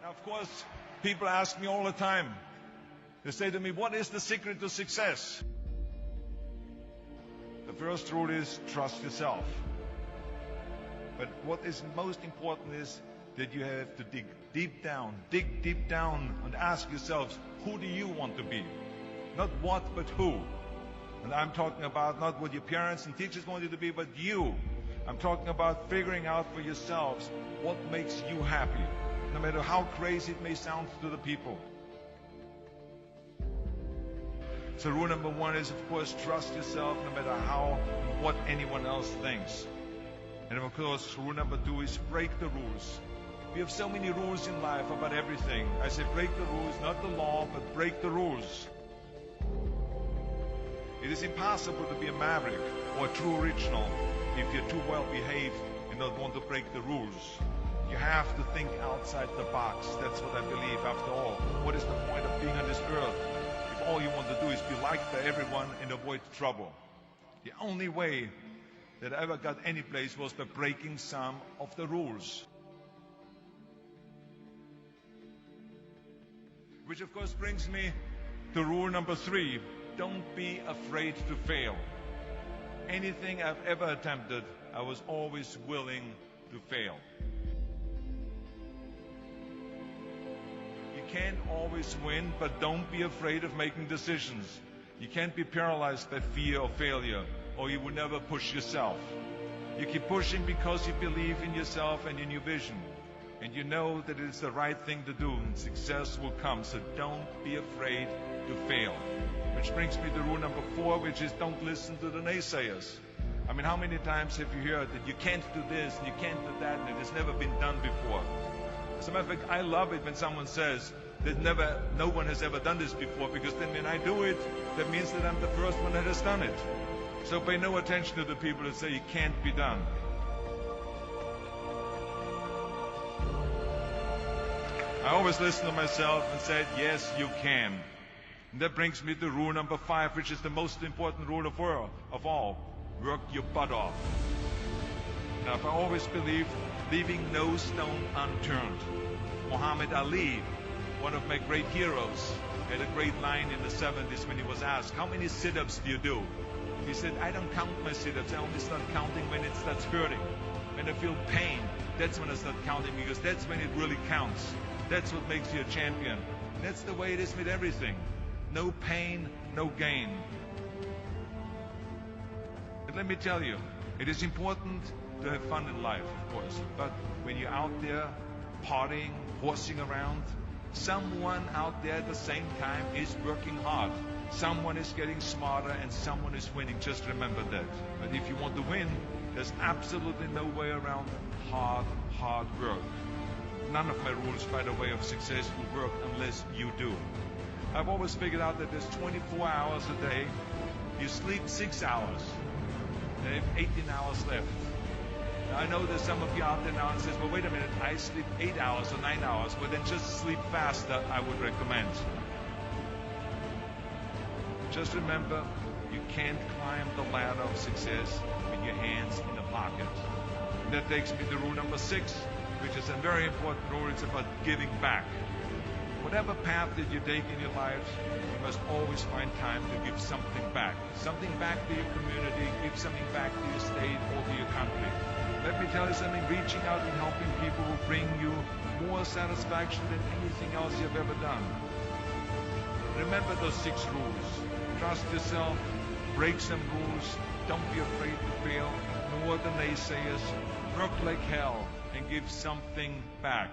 Of course, people ask me all the time. They say to me, what is the secret to success? The first rule is trust yourself. But what is most important is that you have to dig deep down and ask yourselves, who do you want to be? Not what, but who. And I'm talking about not what your parents and teachers want you to be, but you. I'm talking about figuring out for yourselves what makes you happy, no matter how crazy it may sound to the people. So rule number one is, of course, trust yourself no matter how and what anyone else thinks. And of course, rule number two is break the rules. We have so many rules in life about everything. I say break the rules, not the law, but break the rules. It is impossible to be a maverick or a true original if you're too well behaved and don't want to break the rules. You have to think outside the box. That's what I believe after all. What is the point of being on this earth if all you want to do is be liked by everyone and avoid trouble? The only way that I ever got any place was by breaking some of the rules. Which of course brings me to rule number three. Don't be afraid to fail. Anything I've ever attempted, I was always willing to fail. You can't always win, but don't be afraid of making decisions. You can't be paralyzed by fear of failure, or you will never push yourself. You keep pushing because you believe in yourself and in your vision. And you know that it is the right thing to do, and success will come. So don't be afraid to fail. Which brings me to rule number four, which is don't listen to the naysayers. I mean, how many times have you heard that you can't do this and you can't do that and it has never been done before? As a matter of fact, I love it when someone says that no one has ever done this before, because then when I do it, that means that I'm the first one that has done it. So pay no attention to the people that say it can't be done. I always listen to myself and said, yes, you can. And that brings me to rule number five, which is the most important rule of all. Work your butt off. Now, I've always believed leaving no stone unturned. Muhammad Ali, one of my great heroes, had a great line in the 70s when he was asked, how many sit-ups do you do? He said, I don't count my sit-ups. I only start counting when it starts hurting. When I feel pain, that's when I start counting, because that's when it really counts. That's what makes you a champion. That's the way it is with everything. No pain, no gain. But let me tell you, it is important to have fun in life, of course. But when you're out there partying, horsing around, someone out there at the same time is working hard. Someone is getting smarter and someone is winning. Just remember that. But if you want to win, there's absolutely no way around hard work. None of my rules, by the way, of success will work unless you do. I've always figured out that there's 24 hours a day. You sleep 6 hours. And you have 18 hours left. Now, I know there's some of you out there now and says, well, wait a minute, I sleep 8 hours or 9 hours. Well, then just sleep faster, I would recommend. Just remember, you can't climb the ladder of success with your hands in the pocket. And that takes me to rule number 6, which is a very important rule. It's about giving back. Whatever path that you take in your life, you must always find time to give something back. Something back to your community, give something back to your state or to your country. Let me tell you something, reaching out and helping people will bring you more satisfaction than anything else you've ever done. Remember those 6 rules. Trust yourself, break some rules, don't be afraid to fail, ignore the naysayers, work like hell, and give something back.